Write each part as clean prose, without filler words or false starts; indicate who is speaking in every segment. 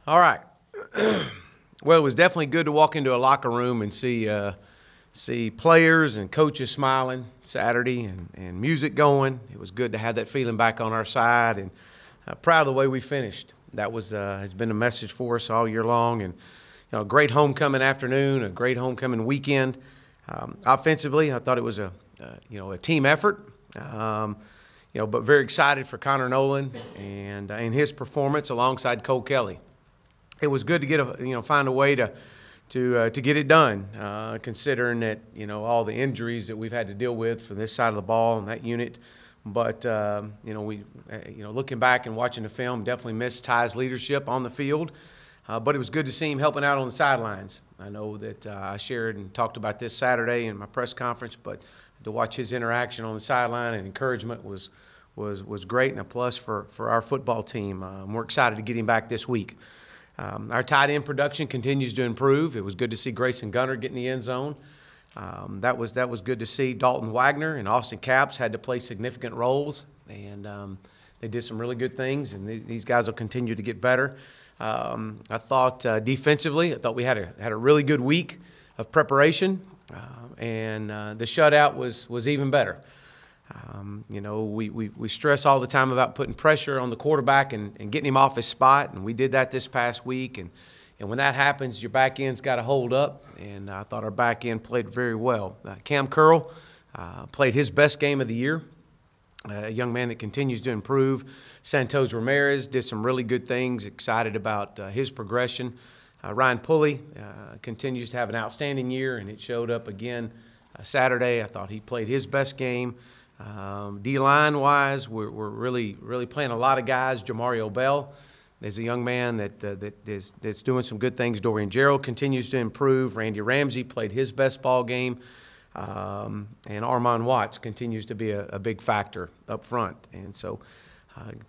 Speaker 1: All right. Well, it was definitely good to walk into a locker room and see players and coaches smiling Saturday and music going. It was good to have that feeling back on our side, and proud of the way we finished. That was has been a message for us all year long, and a great homecoming afternoon, a great homecoming weekend. Offensively, I thought it was a team effort. But very excited for Connor Nolan and his performance alongside Cole Kelly. It was good to find a way to get it done, considering that all the injuries that we've had to deal with from this side of the ball and that unit. But looking back and watching the film, definitely missed Ty's leadership on the field. But it was good to see him helping out on the sidelines. I know that I shared and talked about this Saturday in my press conference, but to watch his interaction on the sideline and encouragement was great, and a plus for our football team. We're excited to get him back this week. Our tight end production continues to improve. It was good to see Grayson Gunner get in the end zone. That was good to see. Dalton Wagner and Austin Capps had to play significant roles, and they did some really good things, and these guys will continue to get better. I thought defensively, I thought we had a really good week of preparation, and the shutout was even better. We stress all the time about putting pressure on the quarterback and getting him off his spot, and we did that this past week. And when that happens, your back end's got to hold up, and I thought our back end played very well. Cam Curl played his best game of the year. A young man that continues to improve. Santos Ramirez did some really good things. Excited about his progression. Ryan Pulley continues to have an outstanding year, and it showed up again Saturday. I thought he played his best game. D-line wise, we're really playing a lot of guys. Jamario Bell is a young man that's doing some good things. Dorian Gerald continues to improve. Randy Ramsey played his best ball game. And Armand Watts continues to be a big factor up front. And so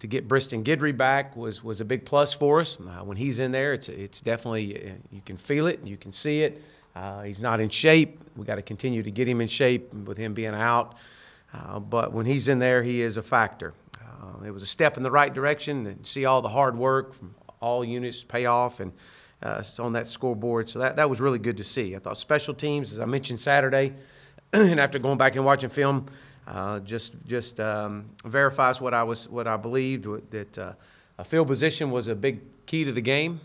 Speaker 1: to get Briston Guidry back was a big plus for us. When he's in there, it's definitely, you can feel it, you can see it. He's not in shape. We got to continue to get him in shape with him being out. But when he's in there, he is a factor. It was a step in the right direction, and see all the hard work from all units pay off and on that scoreboard. So that was really good to see. I thought special teams, as I mentioned Saturday, and after going back and watching film, just verifies what I believed, that a field position was a big key to the game,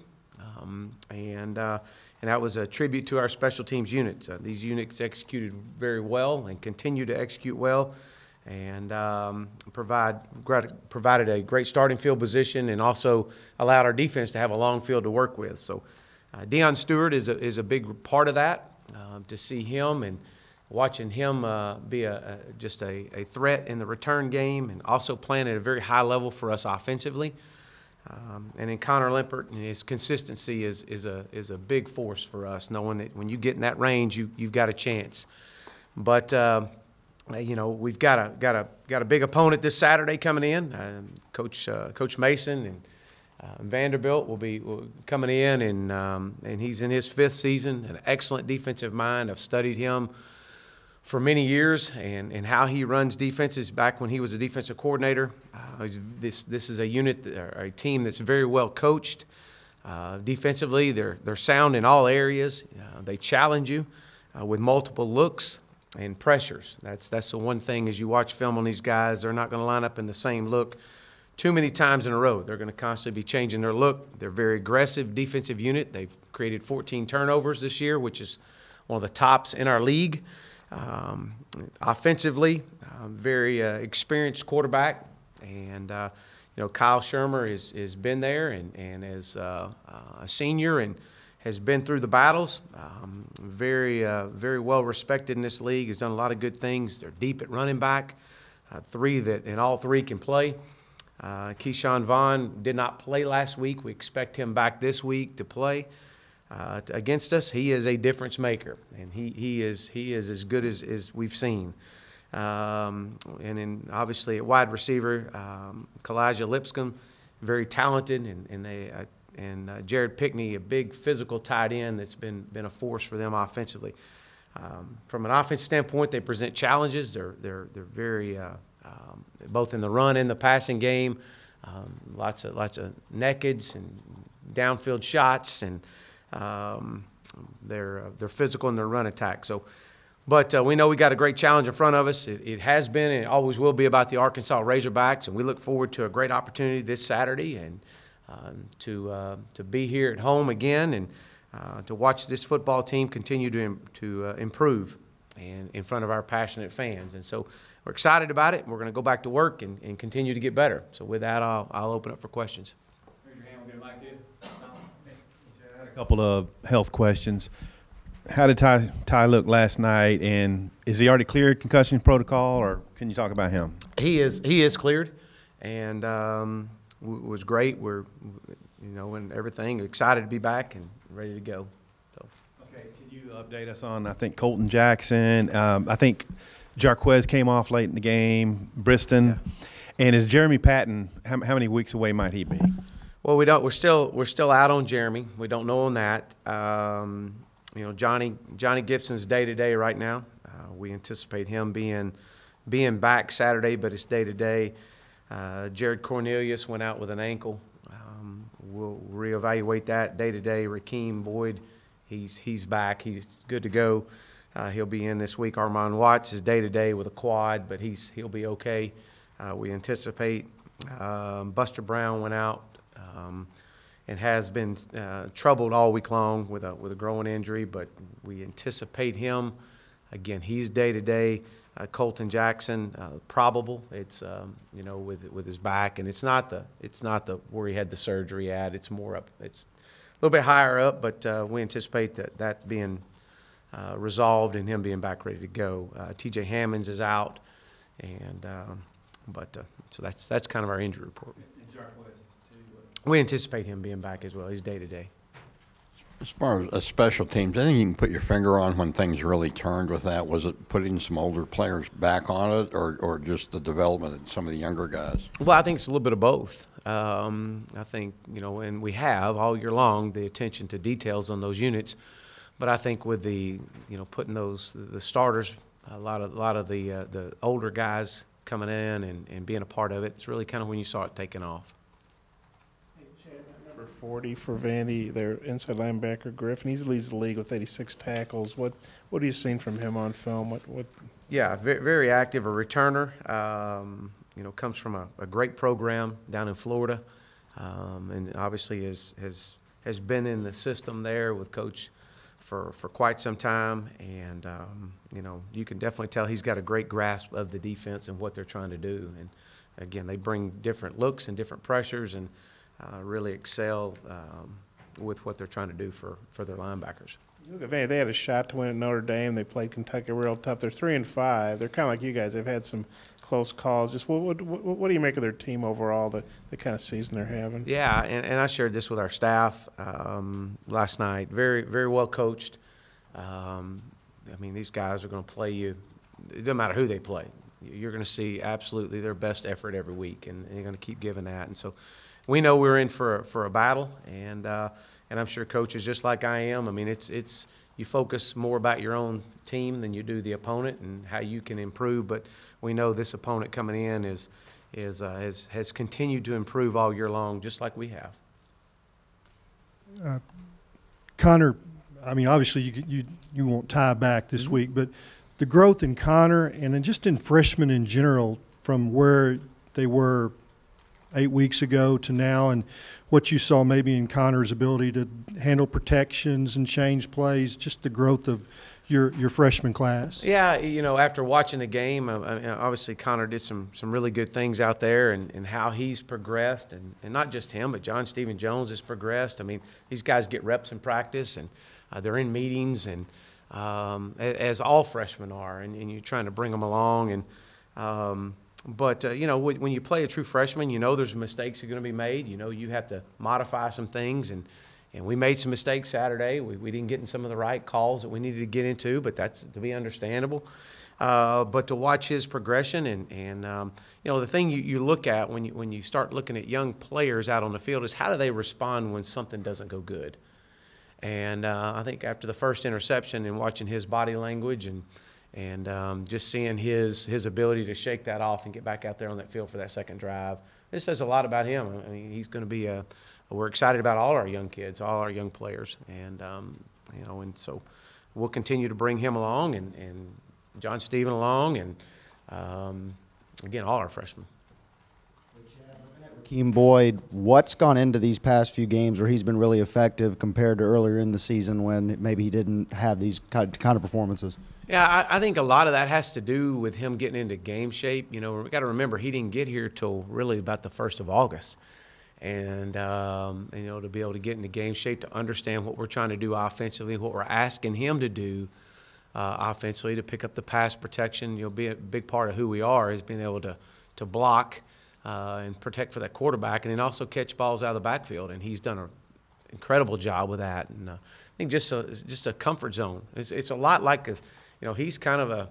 Speaker 1: and that was a tribute to our special teams units. These units executed very well and continue to execute well, and provided a great starting field position, and also allowed our defense to have a long field to work with. So Deion Stewart is a big part of that. To see him and watching him be just a threat in the return game, and also playing at a very high level for us offensively. And then Connor Limpert and his consistency is a big force for us, knowing that when you get in that range, you've got a chance. But we've got a big opponent this Saturday coming in. Coach Mason and Vanderbilt will be coming in, and he's in his 5th season. An excellent defensive mind. I've studied him for many years, and how he runs defenses back when he was a defensive coordinator. This is a unit, or a team that's very well coached. Defensively, they're sound in all areas. They challenge you with multiple looks and pressures. That's the one thing as you watch film on these guys. They're not going to line up in the same look too many times in a row. They're going to constantly be changing their look. They're a very aggressive defensive unit. They've created 14 turnovers this year, which is one of the tops in our league. Offensively, very experienced quarterback, and Kyle Shermer has been there and as a senior and has been through the battles. Very well respected in this league. Has done a lot of good things. They're deep at running back, all three can play. Keyshawn Vaughn did not play last week. We expect him back this week to play against us. He is a difference maker, and he is as good as we've seen. And then obviously at wide receiver, Kalijah Lipscomb, very talented, and Jared Pickney, a big physical tight end that's been a force for them offensively. From an offensive standpoint, they present challenges. They're very both in the run and the passing game. Lots of nakeds and downfield shots, and they're physical in their run attack. So, but we know we got a great challenge in front of us. It has been and it always will be about the Arkansas Razorbacks, and we look forward to a great opportunity this Saturday and to be here at home again and to watch this football team continue to improve and in front of our passionate fans. And so we're excited about it. We're going to go back to work and continue to get better. So with that, I'll open up for questions.
Speaker 2: Raise your hand. We'll get a mic to you. I had a couple of health questions. How did Ty look last night, and is he already cleared concussion protocol, or can you talk about him?
Speaker 1: He is cleared, and was great. We're and everything, excited to be back and ready to go. So.
Speaker 2: Okay, can you update us on, I think, Colton Jackson? I think Jarquez came off late in the game, Briston. Yeah. And is Jeremy Patton, how many weeks away might he be?
Speaker 1: Well, we don't. We're still out on Jeremy. We don't know on that. Johnny Gibson's day-to-day right now. We anticipate him being back Saturday, but it's day-to-day. Jared Cornelius went out with an ankle. We'll reevaluate that day-to-day. Rakeem Boyd, he's back. He's good to go. He'll be in this week. Armand Watts is day-to-day with a quad, but he'll be okay. We anticipate Buster Brown went out and has been troubled all week long with a growing injury, but we anticipate him. Again, he's day-to-day. Colton Jackson, probable. It's with his back, and it's not the where he had the surgery at. It's more up. It's a little bit higher up, but we anticipate that being resolved and him being back ready to go. T.J. Hammonds is out, and so that's kind of our injury report. We anticipate him being back as well. He's day-to-day.
Speaker 3: As far as special teams, anything you can put your finger on when things really turned with that? Was it putting some older players back on it, or just the development of some of the younger guys?
Speaker 1: Well, I think it's a little bit of both. I think, and we have all year long the attention to details on those units, but I think with the, putting the starters, a lot of the older guys coming in and being a part of it, it's really kind of when you saw it taking off.
Speaker 4: 40 for Vandy, their inside linebacker Griffin. He leads the league with 86 tackles. What have you seen from him on film? What? Yeah,
Speaker 1: very active, a returner. Comes from a great program down in Florida, and obviously has been in the system there with Coach for quite some time. And you can definitely tell he's got a great grasp of the defense and what they're trying to do. And again, they bring different looks and different pressures and really excel with what they're trying to do for their linebackers.
Speaker 4: Look at Vandy. They had a shot to win at Notre Dame. They played Kentucky real tough. They're 3-5. They're kind of like you guys. They've had some close calls. Just what do you make of their team overall, the kind of season they're having?
Speaker 1: Yeah, and I shared this with our staff last night. Very, very well coached. These guys are going to play you. It doesn't matter who they play. You're going to see absolutely their best effort every week, and they're going to keep giving that. And so we know we're in for a battle, and I'm sure coaches, just like I am, it's you focus more about your own team than you do the opponent and how you can improve. But we know this opponent coming in has continued to improve all year long, just like we have.
Speaker 5: Connor, obviously you won't tie back this week, but the growth in Connor and then just in freshmen in general from where they were 8 weeks ago to now, and what you saw maybe in Connor's ability to handle protections and change plays, just the growth of your freshman class.
Speaker 1: Yeah, after watching the game, obviously Connor did some really good things out there, and how he's progressed, and not just him, but John Stephen Jones has progressed. These guys get reps in practice, and they're in meetings, and as all freshmen are, and you're trying to bring them along. And But when you play a true freshman, there's mistakes that are going to be made. You have to modify some things, and we made some mistakes Saturday. We didn't get in some of the right calls that we needed to get into, but that's to be understandable. But to watch his progression, and the thing you look at when you start looking at young players out on the field is how do they respond when something doesn't go good. And I think after the first interception and watching his body language and just seeing his ability to shake that off and get back out there on that field for that second drive, this says a lot about him. He's going to be a we're excited about all our young kids, all our young players, and you know, and so we'll continue to bring him along and John Stephen along, and again, all our freshmen.
Speaker 6: Keem Boyd, what's gone into these past few games where he's been really effective compared to earlier in the season when maybe he didn't have these kind of performances?
Speaker 1: Yeah, I think a lot of that has to do with him getting into game shape. You know, we got to remember he didn't get here till really about the 1st of August. And you know, to be able to get into game shape, to understand what we're trying to do offensively, what we're asking him to do offensively, to pick up the pass protection. You know, be a big part of who we are is being able to block and protect for that quarterback, and then also catch balls out of the backfield. And he's done an incredible job with that. And I think just a comfort zone. It's a lot like you know, he's kind of a,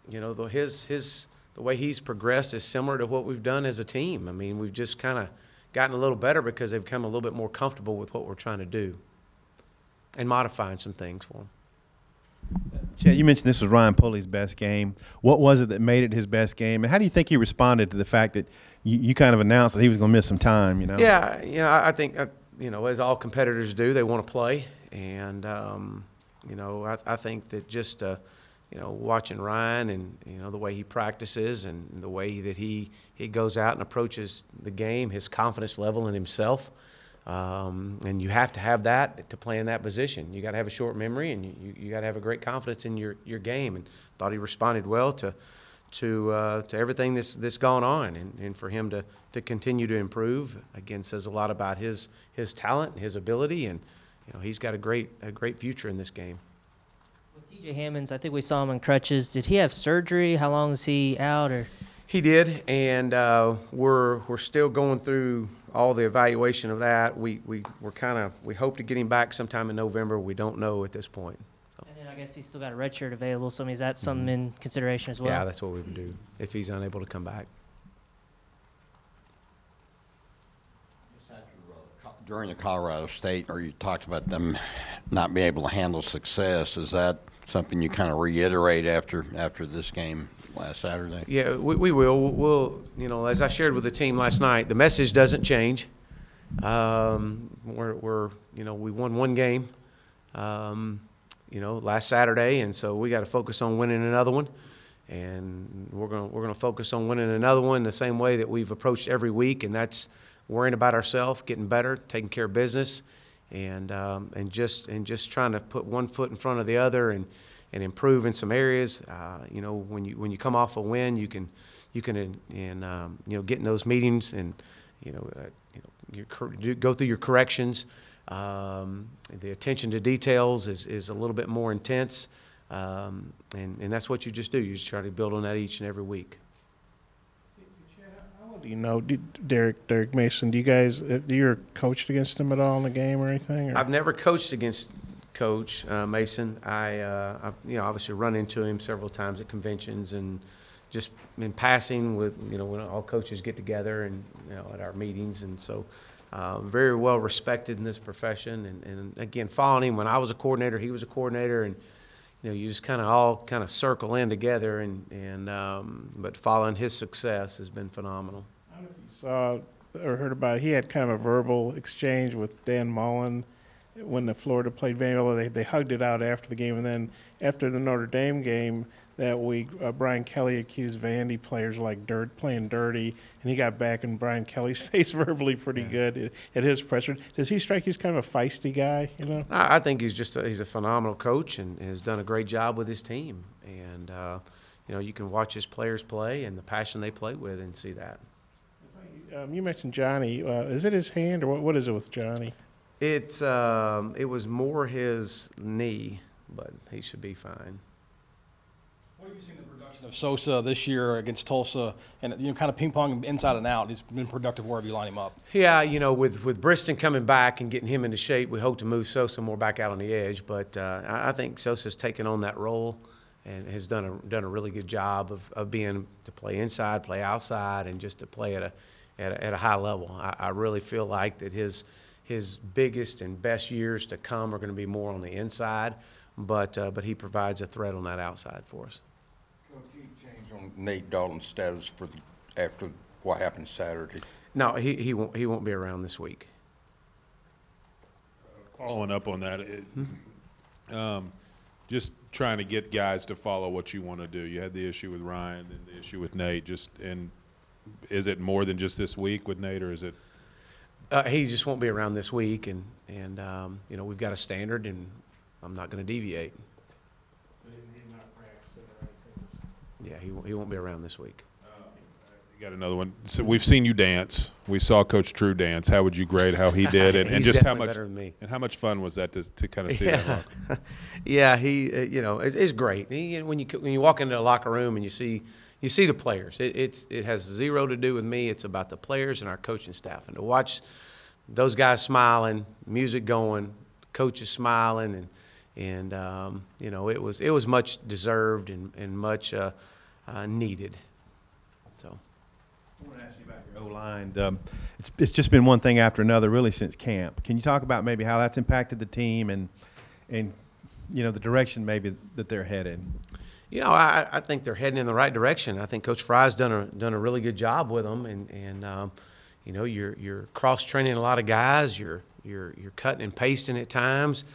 Speaker 1: you know, the way he's progressed is similar to what we've done as a team. I mean, we've just kind of gotten a little better because they've become a little bit more comfortable with what we're trying to do and modifying some things for them.
Speaker 2: Chad, you mentioned this was Ryan Pulley's best game. What was it that made it his best game? And how do you think he responded to the fact that you kind of announced that he was going to miss some time, you know?
Speaker 1: Yeah, you know, I think, you know, as all competitors do, they want to play. And, you know, I think that just, you know, watching Ryan and, you know, the way he practices and the way that he goes out and approaches the game, his confidence level in himself. And you have to have that to play in that position. You got to have a short memory, and you got to have a great confidence in your game. And thought he responded well to everything that's gone on, and for him to continue to improve again says a lot about his talent and his ability, and you know, he's got a great future in this game.
Speaker 7: With TJ Hammonds, I think we saw him on crutches. Did he have surgery? How long is he out? Or
Speaker 1: He did, and we're still going through all the evaluation of that. We hope to get him back sometime in November. We don't know at this point.
Speaker 7: and then I guess he's still got a red shirt available. So I mean, is that something in consideration as well?
Speaker 1: Yeah, that's what we would do if he's unable to come back.
Speaker 3: During the Colorado State, or you talked about them not being able to handle success, is that something you kind of reiterate after this game last Saturday?
Speaker 1: Yeah, we will. We'll, you know, as I shared with the team last night, the message doesn't change. We're you know, we won one game, you know, last Saturday, and so we got to focus on winning another one, and we're gonna focus on winning another one the same way that we've approached every week, and that's worrying about ourselves, getting better, taking care of business, and just trying to put one foot in front of the other and improve in some areas. You know, when you come off a win, you can you know, get in those meetings and you go through your corrections. The attention to details is a little bit more intense, and that's what you just do. You just try to build on that each and every week.
Speaker 4: Do you know Derek Mason? Do you guys you coached against him at all in the game or anything? Or?
Speaker 1: I've never coached against Coach Mason. I've you know, obviously run into him several times at conventions and just in passing with, you know, when all coaches get together and, you know, at our meetings, and so very well respected in this profession. And again, following him when I was a coordinator, he was a coordinator, and you know, you just all circle in together, and but following his success has been phenomenal.
Speaker 4: I don't know if you saw or heard about it. He had kind of a verbal exchange with Dan Mullen when the Florida played Vanderbilt. They hugged it out after the game, and then after the Notre Dame game that week, Brian Kelly accused Vandy players playing dirty, and he got back in Brian Kelly's face verbally pretty good at his presser. Does he strike you as kind of a feisty guy? You know,
Speaker 1: I think he's a phenomenal coach and has done a great job with his team. And you know, you can watch his players play and the passion they play with and see that.
Speaker 4: you mentioned Johnny. Is it his hand, or what is it with Johnny?
Speaker 1: It was more his knee, but he should be fine.
Speaker 8: What have you seen the production of Sosa this year against Tulsa, and you know, kind of ping pong inside and out? He's been productive wherever you line him up.
Speaker 1: Yeah, you know, with Briston coming back and getting him into shape, we hope to move Sosa more back out on the edge. But I think Sosa's taken on that role and has done a really good job of being to play inside, play outside, and just to play at a high level. I really feel like that his biggest and best years to come are going to be more on the inside, but he provides a threat on that outside for us.
Speaker 9: Coach, any change on Nate Dalton's status after what happened Saturday?
Speaker 1: No, he won't be around this week.
Speaker 10: Following up on that, just trying to get guys to follow what you want to do. You had the issue with Ryan and the issue with Nate. And is it more than just this week with Nate, or is it?
Speaker 1: He just won't be around this week, and you know, we've got a standard, and I'm not going to deviate. Yeah, he won't be around this week.
Speaker 10: You got another one. So we've seen you dance. We saw Coach True dance. How would you grade how he did, and
Speaker 1: He's
Speaker 10: just how
Speaker 1: definitely
Speaker 10: much
Speaker 1: better than me.
Speaker 10: and how much fun was that to kind of see that locker?
Speaker 1: Yeah, he you know, it's great. When you walk into a locker room and you see the players, it has zero to do with me. It's about the players and our coaching staff, and to watch those guys smiling, music going, coaches smiling, and you know, it was much deserved and much needed. So.
Speaker 2: I want to ask you about your O-line. It's just been one thing after another really since camp. Can you talk about maybe how that's impacted the team and you know, the direction maybe that they're headed?
Speaker 1: You know, I think they're heading in the right direction. I think Coach Fry's done a really good job with them, and you know, you're cross training a lot of guys. You're cutting and pasting at times.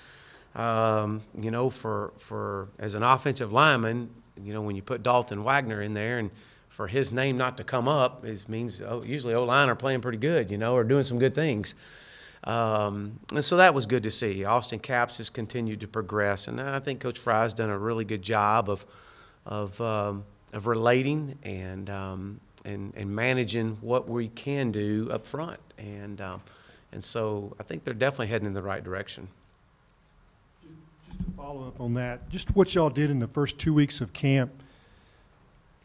Speaker 1: You know, for as an offensive lineman, you know, when you put Dalton Wagner in there and for his name not to come up, it means usually O-line are playing pretty good, you know, or doing some good things. And so that was good to see. Austin Capps has continued to progress, and I think Coach Fry's done a really good job of relating and managing what we can do up front, and so I think they're definitely heading in the right direction.
Speaker 5: Just to follow up on that, just what y'all did in the first 2 weeks of camp.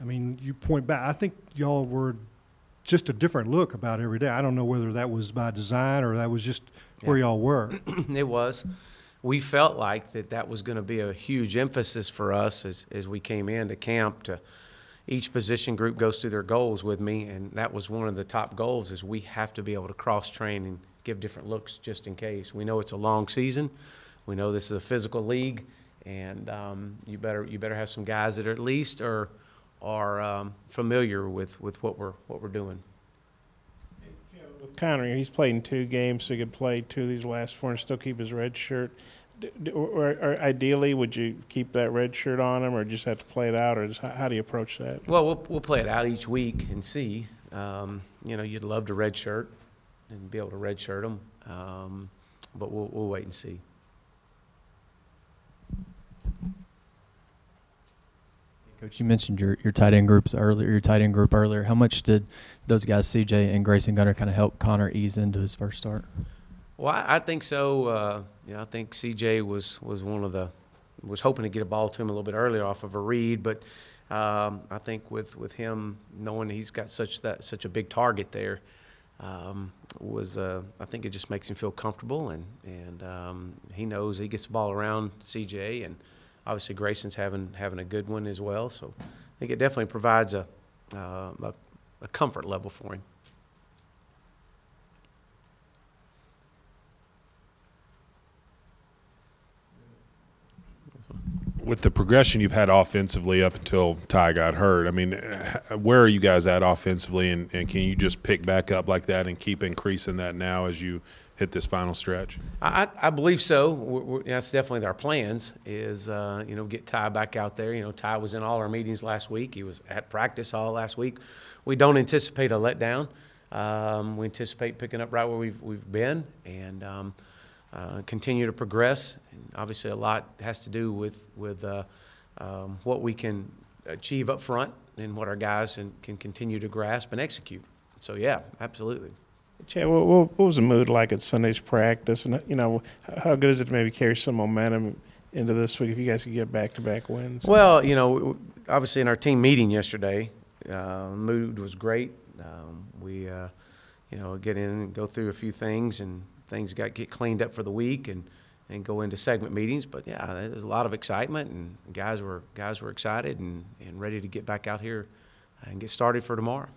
Speaker 5: I mean, you point back, I think y'all were just a different look about every day. I don't know whether that was by design or that was just where y'all were.
Speaker 1: It was. We felt like that was going to be a huge emphasis for us as we came into camp. Each position group goes through their goals with me, and that was one of the top goals, is we have to be able to cross-train and give different looks just in case. We know it's a long season. We know this is a physical league, and you better have some guys that are at least are familiar with what we're doing.
Speaker 4: With Connor, he's played in 2 games, so he could play 2 of these last 4 and still keep his red shirt. Or ideally, would you keep that red shirt on him, or just have to play it out, or just, how do you approach that?
Speaker 1: Well, we'll play it out each week and see. You know, you'd love to red shirt and be able to red shirt them, but we'll wait and see.
Speaker 11: Coach, you mentioned your tight end groups earlier. Your tight end group earlier. How much did those guys, CJ and Grayson Gunner, kind of help Connor ease into his first start?
Speaker 1: Well, I think so. You know, I think CJ was hoping to get a ball to him a little bit earlier off of a read, but I think with him knowing he's got such a big target there, I think it just makes him feel comfortable, and he knows he gets the ball around CJ, and obviously Grayson's having a good one as well. So I think it definitely provides a comfort level for him.
Speaker 10: With the progression you've had offensively up until Ty got hurt, I mean, where are you guys at offensively, and can you just pick back up like that and keep increasing that now as you hit this final stretch?
Speaker 1: I believe so. That's definitely our plans, is you know, get Ty back out there. You know, Ty was in all our meetings last week. He was at practice all last week. We don't anticipate a letdown. We anticipate picking up right where we've been, and continue to progress. And obviously, a lot has to do with what we can achieve up front and what our guys can continue to grasp and execute. So, yeah, absolutely.
Speaker 4: Chad, what was the mood like at Sunday's practice? And, you know, how good is it to maybe carry some momentum into this week if you guys could get back-to-back wins?
Speaker 1: Well, you know, obviously in our team meeting yesterday, mood was great. We, you know, get in and go through a few things, and things get cleaned up for the week and go into segment meetings. But, yeah, there's a lot of excitement, and guys were excited and ready to get back out here and get started for tomorrow.